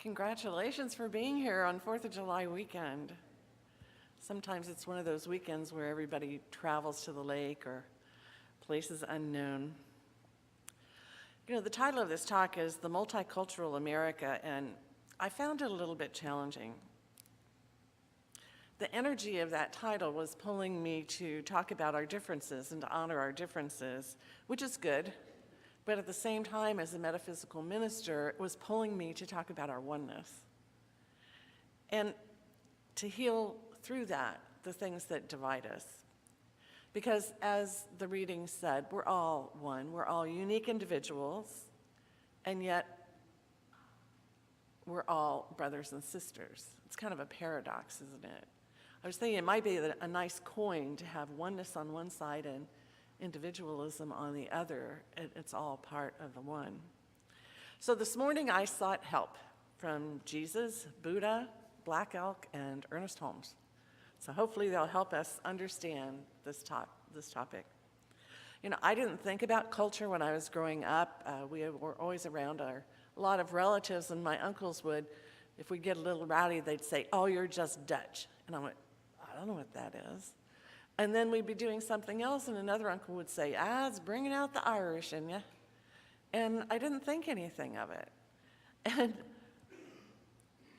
Congratulations for being here on 4th of July weekend. Sometimes it's one of those weekends where everybody travels to the lake or places unknown. You know, the title of this talk is The Multicultural America, and I found it a little bit challenging. The energy of that title was pulling me to talk about our differences and to honor our differences, which is good. But at the same time, as a metaphysical minister, it was pulling me to talk about our oneness and to heal through that the things that divide us. Because as the reading said, we're all one. We're all unique individuals, and yet we're all brothers and sisters. It's kind of a paradox, isn't it? I was thinking it might be a nice coin to have oneness on one side and individualism on the other. It's all part of the one. So this morning I sought help from Jesus, Buddha, Black Elk, and Ernest Holmes. So hopefully they'll help us understand this topic. You know, I didn't think about culture when I was growing up. We were always around a lot of relatives, and my uncles would, if we get a little rowdy, they'd say, "Oh, you're just Dutch." And I went, "I don't know what that is." And then we'd be doing something else, and another uncle would say, "It's bringing out the Irish in you." And I didn't think anything of it. And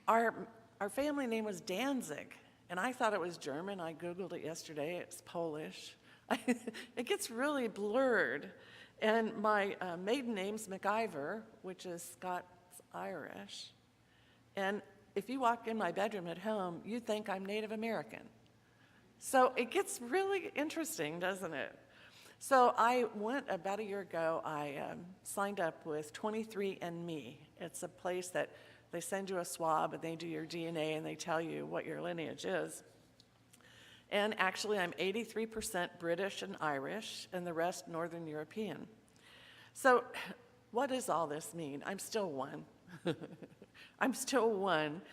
our family name was Danzig, and I thought it was German. I Googled it yesterday. It's Polish. It gets really blurred. And my maiden name's MacIver, which is Scots-Irish. And if you walk in my bedroom at home, you think I'm Native American. So it gets really interesting, doesn't it? So I went about a year ago, I signed up with 23andMe. It's a place that they send you a swab and they do your DNA and they tell you what your lineage is. And actually I'm 83% British and Irish and the rest Northern European. So what does all this mean? I'm still one. I'm still one,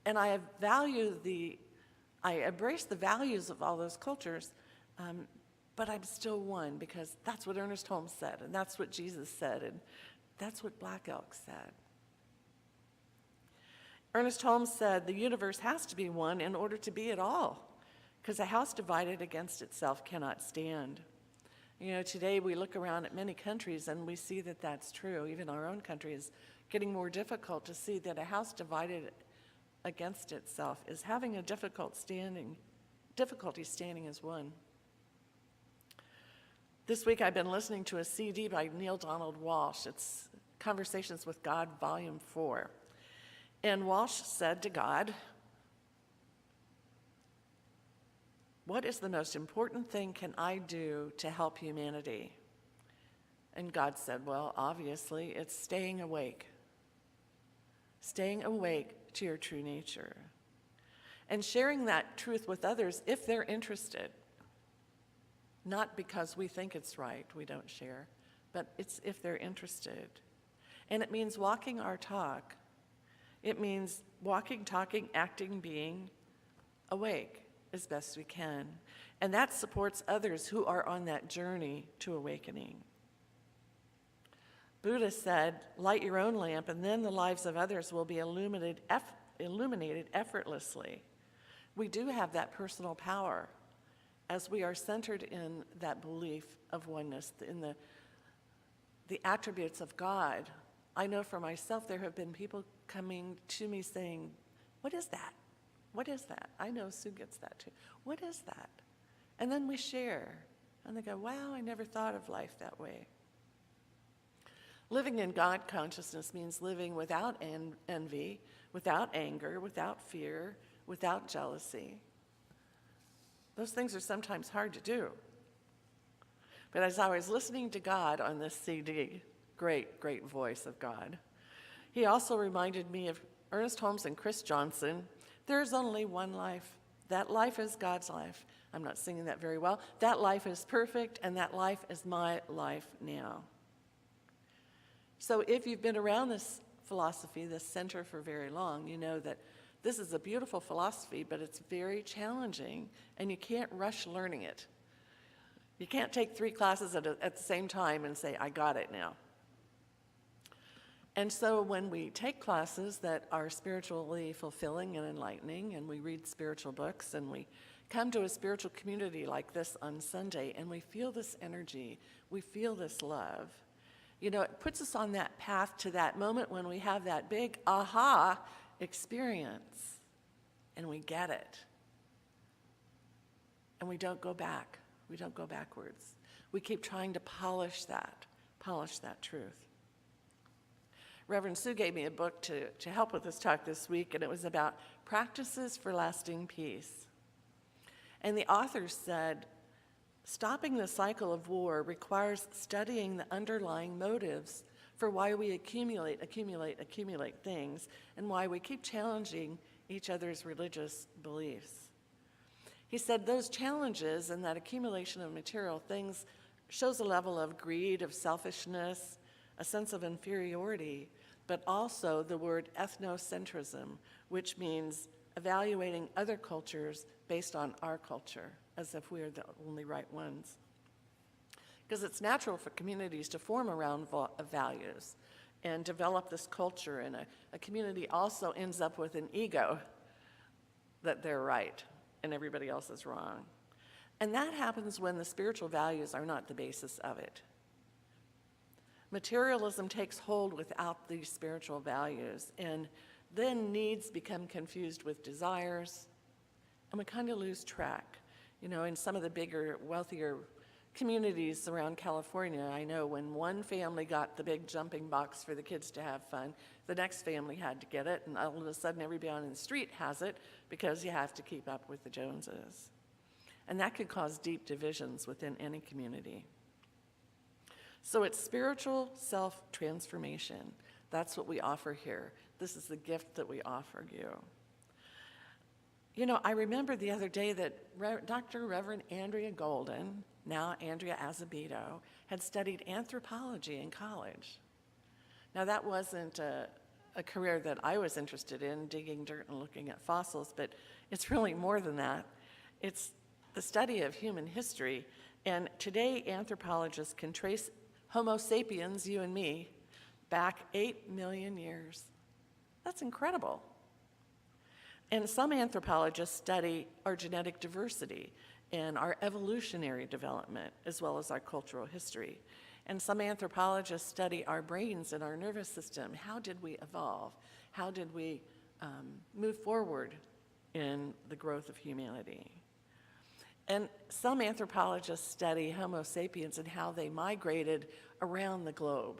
and I embrace the values of all those cultures, but I'm still one because that's what Ernest Holmes said, and that's what Jesus said, and that's what Black Elk said. Ernest Holmes said the universe has to be one in order to be at all, because a house divided against itself cannot stand. You know, today we look around at many countries and we see that that's true. Even our own country is getting more difficult to see that a house divided against itself is having a difficulty standing as one. This week I've been listening to a CD by Neale Donald Walsch. It's Conversations with God, Volume 4. And Walsch said to God, "What is the most important thing can I do to help humanity?" And God said, "Well, obviously it's staying awake. Staying awake to your true nature, and sharing that truth with others if they're interested. Not because we think it's right, we don't share, but it's if they're interested. And it means walking our talk. It means walking, talking, acting, being awake as best we can. And that supports others who are on that journey to awakening. Buddha said, light your own lamp, and then the lives of others will be illuminated effortlessly. We do have that personal power as we are centered in that belief of oneness, in the attributes of God. I know for myself there have been people coming to me saying, "What is that? What is that?" I know Sue gets that too. "What is that?" And then we share, and they go, "Wow, I never thought of life that way." Living in God consciousness means living without envy, without anger, without fear, without jealousy. Those things are sometimes hard to do. But as I was listening to God on this CD, great, great voice of God, he also reminded me of Ernest Holmes and Chris Johnson. There's only one life. That life is God's life. I'm not singing that very well. That life is perfect, and that life is my life now. So if you've been around this philosophy, this center for very long, you know that this is a beautiful philosophy, but it's very challenging, and you can't rush learning it. You can't take 3 classes at the same time and say, "I got it now." And so when we take classes that are spiritually fulfilling and enlightening, and we read spiritual books, and we come to a spiritual community like this on Sunday, and we feel this energy, we feel this love, you know, it puts us on that path to that moment when we have that big aha experience, and we get it. And we don't go back. We don't go backwards. We keep trying to polish that truth. Reverend Sue gave me a book to help with this talk this week, and it was about practices for lasting peace. And the author said, stopping the cycle of war requires studying the underlying motives for why we accumulate things, and why we keep challenging each other's religious beliefs. He said those challenges and that accumulation of material things shows a level of greed, of selfishness, a sense of inferiority, but also the word ethnocentrism, which means evaluating other cultures based on our culture, as if we are the only right ones. Because it's natural for communities to form around values and develop this culture, and a community also ends up with an ego that they're right and everybody else is wrong. And that happens when the spiritual values are not the basis of it. Materialism takes hold without these spiritual values, and then needs become confused with desires, and we kind of lose track. You know, in some of the bigger, wealthier communities around California, I know when one family got the big jumping box for the kids to have fun, the next family had to get it, and all of a sudden everybody on the street has it because you have to keep up with the Joneses. And that could cause deep divisions within any community. So it's spiritual self-transformation. That's what we offer here. This is the gift that we offer you. You know, I remember the other day that Dr. Reverend Andrea Golden, now Andrea Azevedo, had studied anthropology in college. Now that wasn't a career that I was interested in, digging dirt and looking at fossils, but it's really more than that. It's the study of human history, and today anthropologists can trace Homo sapiens, you and me, back 8 million years. That's incredible. And some anthropologists study our genetic diversity and our evolutionary development, as well as our cultural history. And some anthropologists study our brains and our nervous system. How did we evolve? How did we move forward in the growth of humanity? And some anthropologists study Homo sapiens and how they migrated around the globe.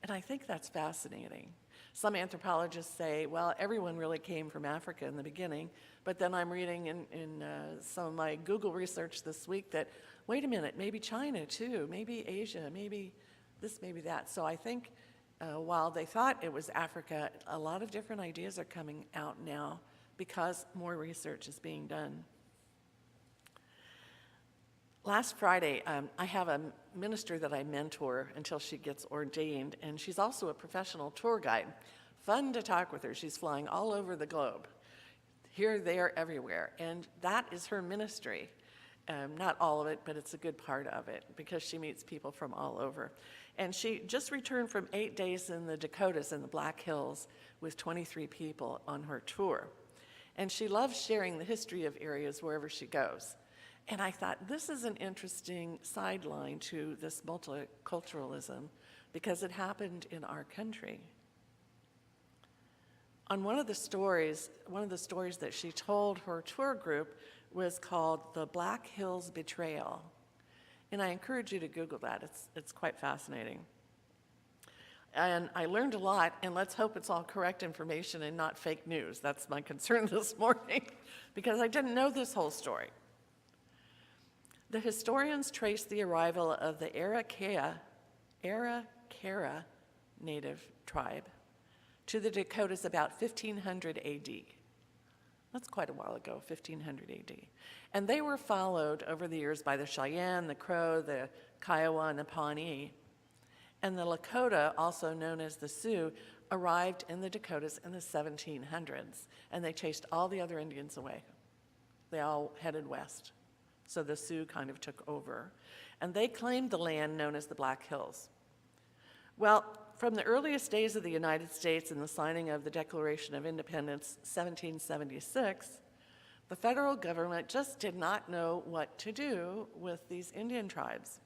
And I think that's fascinating. Some anthropologists say, well, everyone really came from Africa in the beginning, but then I'm reading in some of my Google research this week that, wait a minute, maybe China too, maybe Asia, maybe this, maybe that. So I think while they thought it was Africa, a lot of different ideas are coming out now because more research is being done. Last Friday, I have a minister that I mentor until she gets ordained, and she's also a professional tour guide. Fun to talk with her. She's flying all over the globe, here, there, everywhere, and that is her ministry. Not all of it, but it's a good part of it because she meets people from all over. And she just returned from 8 days in the Dakotas in the Black Hills with 23 people on her tour. And she loves sharing the history of areas wherever she goes. And I thought, this is an interesting sideline to this multiculturalism because it happened in our country. On one of the stories that she told her tour group was called The Black Hills Betrayal. And I encourage you to Google that. It's quite fascinating. And I learned a lot, and let's hope it's all correct information and not fake news. That's my concern this morning, because I didn't know this whole story. The historians trace the arrival of the Arikara Native tribe to the Dakotas about 1500 AD. That's quite a while ago, 1500 AD. And they were followed over the years by the Cheyenne, the Crow, the Kiowa, and the Pawnee. And the Lakota, also known as the Sioux, arrived in the Dakotas in the 1700s, and they chased all the other Indians away. They all headed west. So the Sioux kind of took over. And they claimed the land known as the Black Hills. Well, from the earliest days of the United States and the signing of the Declaration of Independence, 1776, the federal government just did not know what to do with these Indian tribes.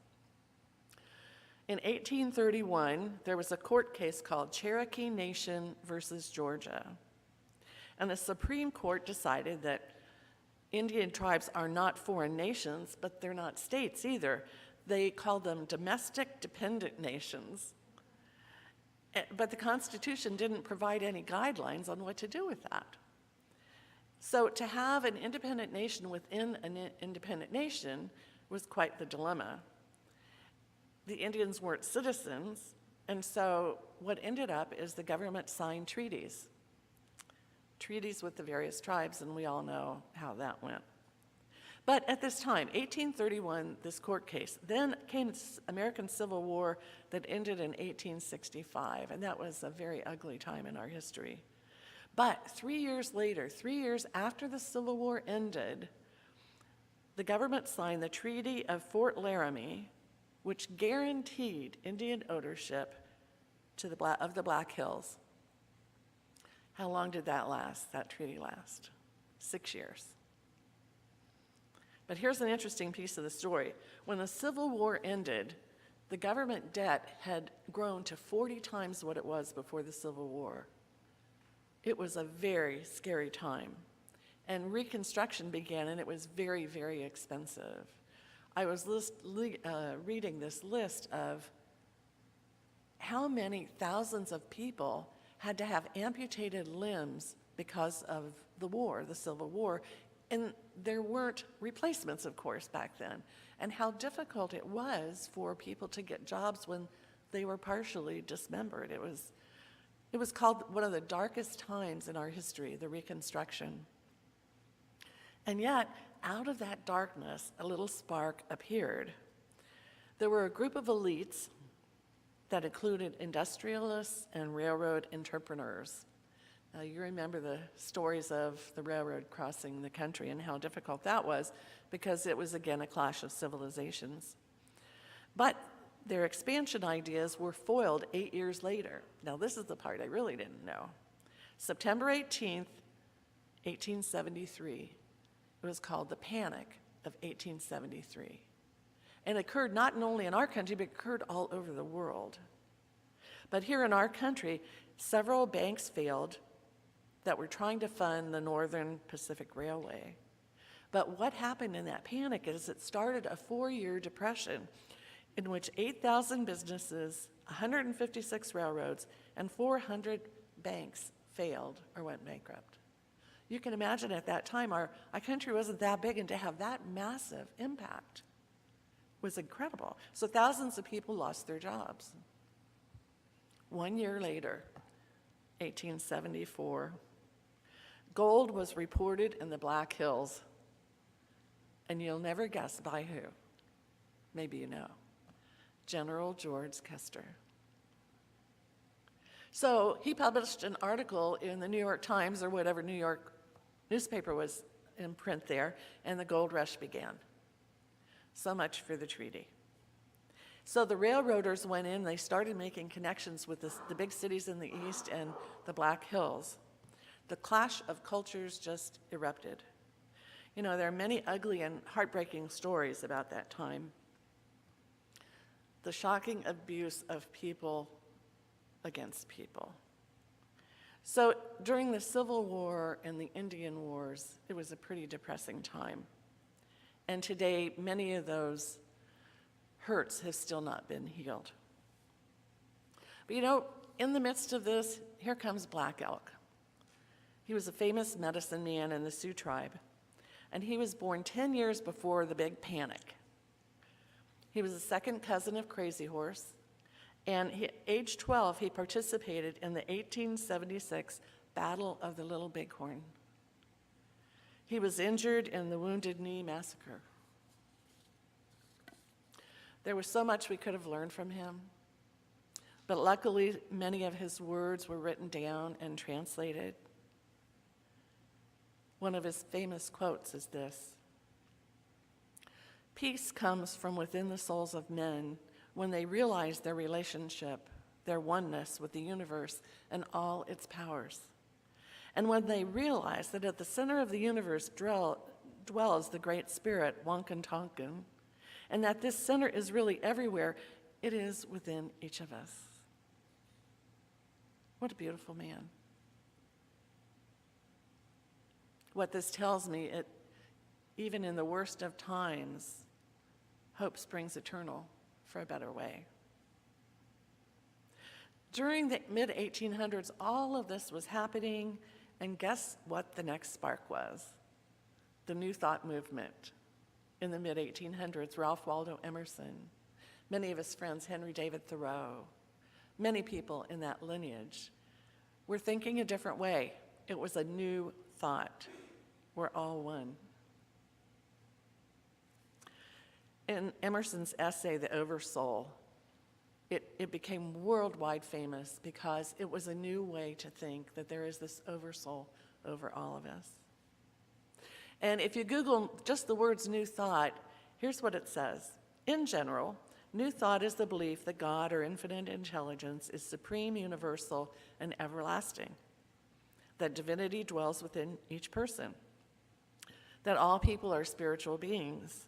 In 1831, there was a court case called Cherokee Nation versus Georgia. And the Supreme Court decided that Indian tribes are not foreign nations, but they're not states either. They called them domestic dependent nations. But the Constitution didn't provide any guidelines on what to do with that. So to have an independent nation within an independent nation was quite the dilemma. The Indians weren't citizens, and so what ended up is the government signed treaties with the various tribes, and we all know how that went. But at this time, 1831, this court case, then came the American Civil War that ended in 1865, and that was a very ugly time in our history. But 3 years later, 3 years after the Civil War ended, the government signed the Treaty of Fort Laramie, which guaranteed Indian ownership of the Black Hills. How long did that last, that treaty last? 6 years. But here's an interesting piece of the story. When the Civil War ended, the government debt had grown to 40 times what it was before the Civil War. It was a very scary time. And Reconstruction began, and it was very, very expensive. I was reading this list of how many thousands of people had to have amputated limbs because of the war, the Civil War. And there weren't replacements, of course, back then. And how difficult it was for people to get jobs when they were partially dismembered. It was called one of the darkest times in our history, the Reconstruction. And yet, out of that darkness, a little spark appeared. There were a group of elites that included industrialists and railroad entrepreneurs. Now, you remember the stories of the railroad crossing the country and how difficult that was, because it was, again, a clash of civilizations. But their expansion ideas were foiled 8 years later. Now, this is the part I really didn't know. September 18th, 1873. It was called the Panic of 1873. And it occurred not only in our country, but it occurred all over the world. But here in our country, several banks failed that were trying to fund the Northern Pacific Railway. But what happened in that panic is it started a 4-year depression in which 8,000 businesses, 156 railroads, and 400 banks failed or went bankrupt. You can imagine at that time, our country wasn't that big, and to have that massive impact was incredible. So thousands of people lost their jobs. 1 year later, 1874, gold was reported in the Black Hills, and you'll never guess by who. Maybe you know. General George Custer. So he published an article in the New York Times, or whatever New York newspaper was in print there, and the gold rush began. So much for the treaty. So the railroaders went in, they started making connections with the big cities in the east and the Black Hills. The clash of cultures just erupted. You know, there are many ugly and heartbreaking stories about that time. The shocking abuse of people against people. So during the Civil War and the Indian Wars, it was a pretty depressing time. And today, many of those hurts have still not been healed. But you know, in the midst of this, here comes Black Elk. He was a famous medicine man in the Sioux tribe, and he was born 10 years before the Big Panic. He was a second cousin of Crazy Horse, and age 12, he participated in the 1876 Battle of the Little Bighorn. He was injured in the Wounded Knee Massacre. There was so much we could have learned from him, but luckily many of his words were written down and translated. One of his famous quotes is this: "Peace comes from within the souls of men when they realize their relationship their oneness with the universe and all its powers. And when they realize that at the center of the universe dwells the Great Spirit, Wankan Tonkin, and that this center is really everywhere, it is within each of us. What a beautiful man. What this tells me, even in the worst of times, hope springs eternal for a better way. During the mid-1800s, all of this was happening, and guess what the next spark was? The New Thought movement. In the mid-1800s, Ralph Waldo Emerson, many of his friends, Henry David Thoreau, many people in that lineage were thinking a different way. It was a new thought. We're all one. In Emerson's essay, The Oversoul, it became worldwide famous because it was a new way to think that there is this oversoul over all of us. And if you Google just the words new thought, here's what it says. In general, new thought is the belief that God or infinite intelligence is supreme, universal, and everlasting, that divinity dwells within each person, that all people are spiritual beings,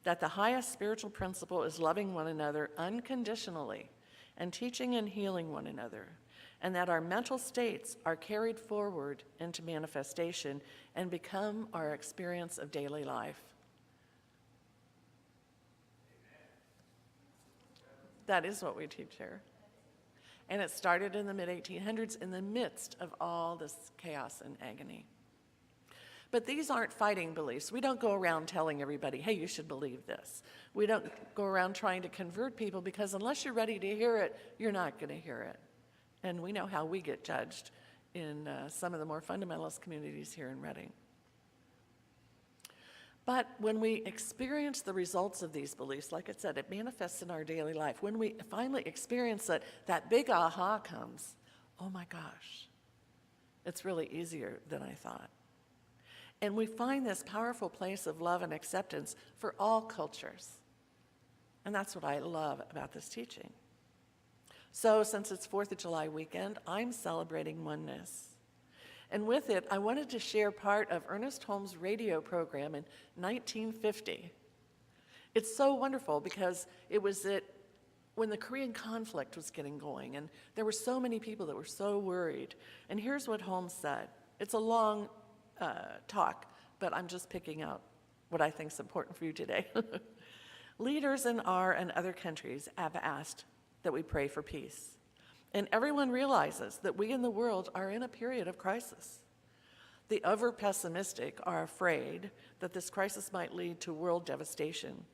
that the highest spiritual principle is loving one another unconditionally and teaching and healing one another, and that our mental states are carried forward into manifestation and become our experience of daily life. That is what we teach here. And it started in the mid-1800s in the midst of all this chaos and agony. But these aren't fighting beliefs. We don't go around telling everybody, hey, you should believe this. We don't go around trying to convert people because unless you're ready to hear it, you're not going to hear it. And we know how we get judged in some of the more fundamentalist communities here in Redding. But when we experience the results of these beliefs, like I said, it manifests in our daily life. When we finally experience it, that big aha comes. Oh my gosh, it's really easier than I thought. And we find this powerful place of love and acceptance for all cultures. And that's what I love about this teaching. So since it's 4th of July weekend, I'm celebrating oneness. And with it, I wanted to share part of Ernest Holmes' radio program in 1950. It's so wonderful because it was when the Korean conflict was getting going, and there were so many people that were so worried. And here's what Holmes said. It's a long talk, but I'm just picking out what I think is important for you today. Leaders in our and other countries have asked that we pray for peace. And everyone realizes that we in the world are in a period of crisis. The over-pessimistic are afraid that this crisis might lead to world devastation.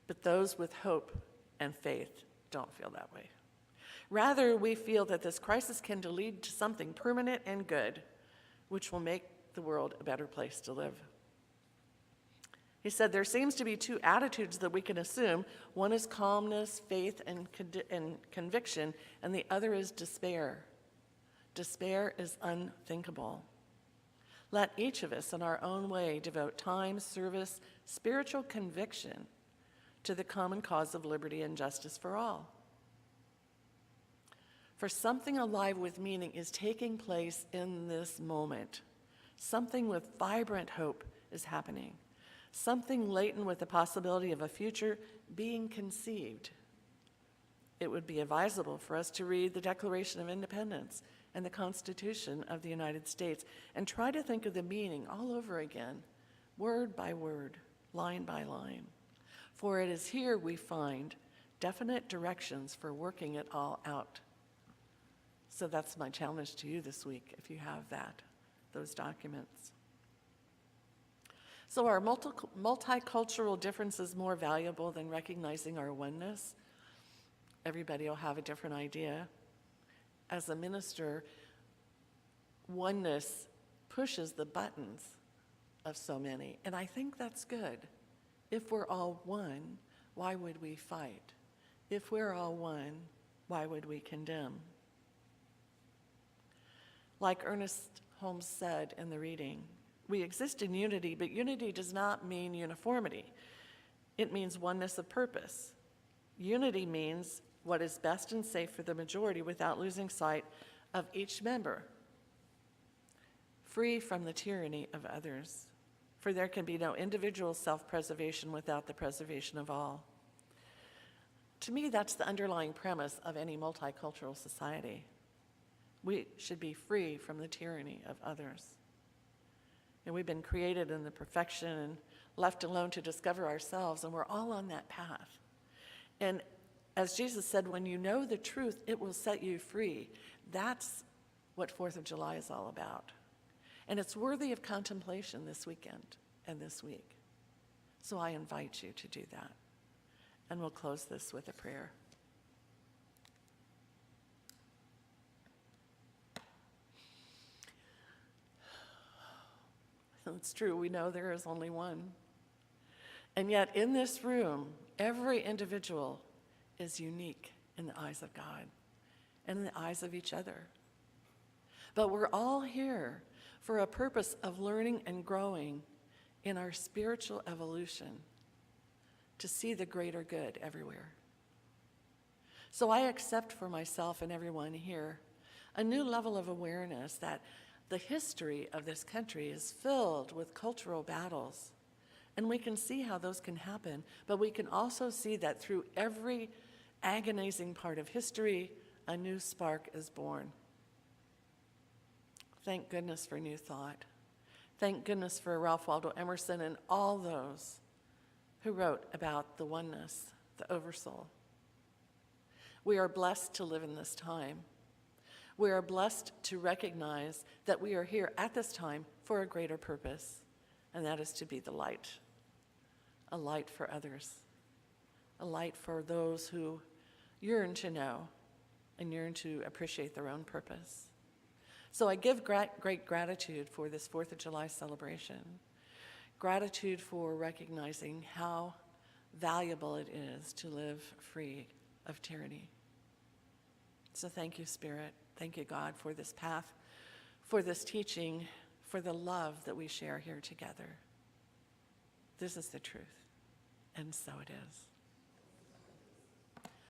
But those with hope and faith don't feel that way. Rather, we feel that this crisis can lead to something permanent and good, which will make the world a better place to live. He said, there seems to be two attitudes that we can assume. One is calmness, faith, and conviction, and the other is despair. Despair is unthinkable. Let each of us, in our own way, devote time, service, spiritual conviction to the common cause of liberty and justice for all. For something alive with meaning is taking place in this moment. Something with vibrant hope is happening. Something latent with the possibility of a future being conceived. It would be advisable for us to read the Declaration of Independence and the Constitution of the United States and try to think of the meaning all over again, word by word, line by line. For it is here we find definite directions for working it all out. So that's my challenge to you this week, if you have those documents. So are multicultural differences more valuable than recognizing our oneness? Everybody will have a different idea. As a minister, oneness pushes the buttons of so many, and I think that's good. If we're all one, why would we fight? If we're all one, why would we condemn? Like Ernest Holmes said in the reading, we exist in unity, but unity does not mean uniformity. It means oneness of purpose. Unity means what is best and safe for the majority without losing sight of each member, free from the tyranny of others. For there can be no individual self-preservation without the preservation of all. To me, that's the underlying premise of any multicultural society. We should be free from the tyranny of others. And we've been created in the perfection and left alone to discover ourselves, and we're all on that path. And as Jesus said, when you know the truth, it will set you free. That's what 4th of July is all about. And it's worthy of contemplation this weekend and this week. So I invite you to do that. And we'll close this with a prayer. It's true, we know there is only one. And yet in this room, every individual is unique in the eyes of God and in the eyes of each other. But we're all here for a purpose of learning and growing in our spiritual evolution to see the greater good everywhere. So I accept for myself and everyone here a new level of awareness that the history of this country is filled with cultural battles, and we can see how those can happen, but we can also see that through every agonizing part of history, a new spark is born. Thank goodness for New Thought. Thank goodness for Ralph Waldo Emerson and all those who wrote about the oneness, the oversoul. We are blessed to live in this time. We are blessed to recognize that we are here at this time for a greater purpose, and that is to be the light, a light for others, a light for those who yearn to know and yearn to appreciate their own purpose. So I give great gratitude for this 4th of July celebration, gratitude for recognizing how valuable it is to live free of tyranny. So thank you, Spirit. Thank you, God, for this path, for this teaching, for the love that we share here together. This is the truth, and so it is.